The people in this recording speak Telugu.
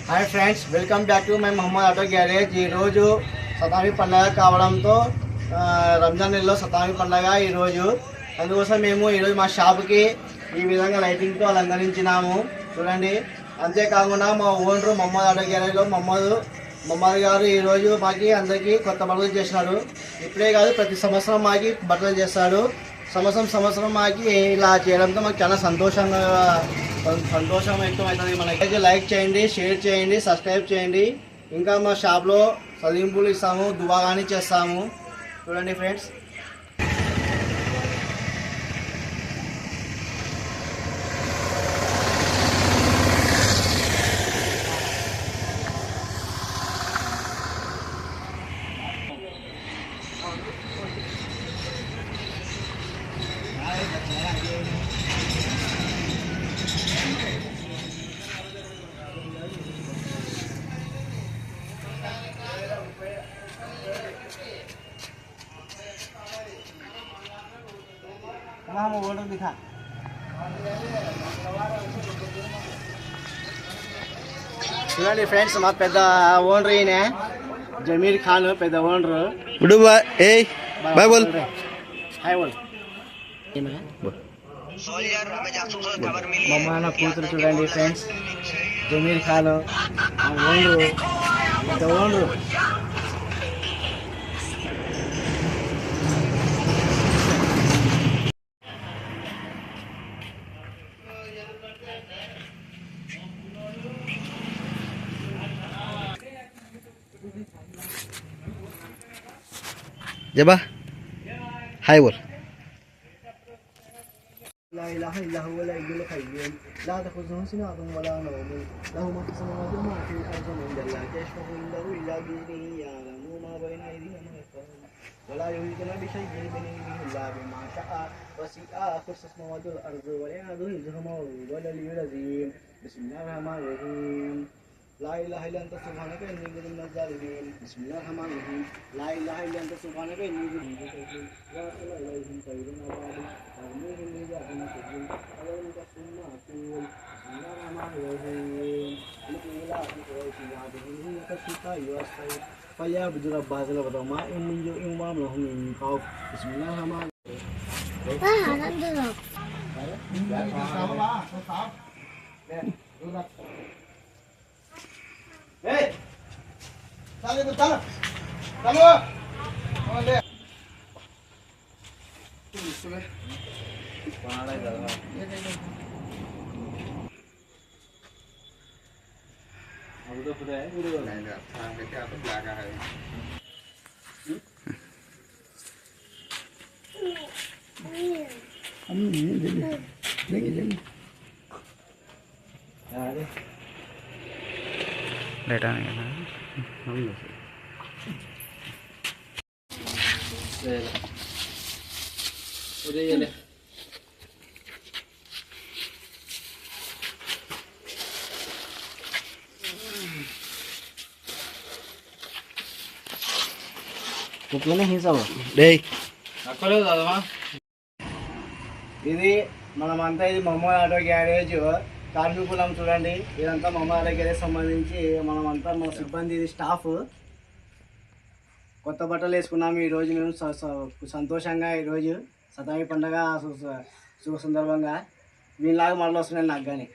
Hi friends, welcome back to my Mohammed auto garage. ఈరోజు శతామి పండగ కావడంతో రంజాన్ నెలలో శతామి పండగ ఈరోజు. అందుకోసం మేము ఈరోజు మా షాప్కి ఈ విధంగా లైటింగ్తో అలంకరించినాము చూడండి. అంతేకాకుండా మా ఓనరు మొహమ్మద్ ఆటో గ్యారేజ్లో మొహమ్మద్ గారు ఈరోజు మాకి అందరికీ కొత్త బట్టలు చేసినాడు. ఇప్పుడే కాదు, ప్రతి సంవత్సరం మాకి బట్టలు చేస్తాడు. సంవత్సరం మాకి ఇలా చేయడంతో మాకు చాలా సంతోషం వ్యక్తం అవుతుంది. మనకి లైక్ చేయండి, షేర్ చేయండి, సబ్స్క్రైబ్ చేయండి. ఇంకా మా షాప్లో సదింపులు ఇస్తాము, దువా కానీ చేస్తాము. చూడండి ఫ్రెండ్స్. చూడండి ఫ్రెండ్స్, మా పెద్ద ఓనర్ ఈయన జమీర్ ఖాన్, పెద్ద ఓనరు. బాయ్ బోల్. హాయ్ బోల్. మమ్మ కూతురు చూడండి ఫ్రెండ్స్, జమీర్ ఖాన్ ఓనరు, పెద్ద ఓనరు. जबा हाय बोल. لا إله إلا هو الحي القيوم لا تأخذه سنة ولا نوم له ما في السماوات وما في الأرض من ذا لا يشفع عنده إلا بإذنه يعلم ما بين أيديهم وما خلفهم ولا يحيطون بشيء من علمه إلا بما شاء وسع كرسيه السماوات والأرض ولا يؤوده حفظهما وهو العلي العظيم. بسم الله الرحمن الرحيم. لا إله إلا أنت سبحانك إني كنت من الظالمين. بسم الله الرحمن الرحيم. لا إله إلا أنت سبحانك إني كنت من الظالمين. لا إله إليهم خير عباد أرميهم بذات مسجد أولم تكن ما أقول. بسم الله الرحمن الرحيم. لكم لا تقرأوا في بعضهم إنك الشتاء والصيف فليعبدوا رب هذا البيت وما من جوع وما لهم من خوف. بسم الله الرحمن الرحيم. Hey, sali tu tanah, kamu, mana? Tulis tu kan? Mana ada dalam? Aku tu sudah, guru. नहीं नहीं, हम क्या तो लगा है. नहीं. Ada. लेटा नहीं है ना हम लोग ले ये ले కుక్కనే హింసవా డేయ్ అక్కలేదు కదమ్మా. ఇది మనమంతా ఇది మొహమ్మద్ ఆటో గ్యారేజ్ కార్మికులం చూడండి. ఇదంతా మొహమ్మద్ ఆటో గ్యారేజ్ సంబంధించి మనమంతా మన సిబ్బంది, ఇది స్టాఫ్. కొత్త బట్టలు వేసుకున్నాము ఈరోజు మేము సంతోషంగా. ఈరోజు శతామి పండగ శుభ సందర్భంగా వీళ్ళలాగా మళ్ళీ వస్తున్నాయి నాకు కానీ.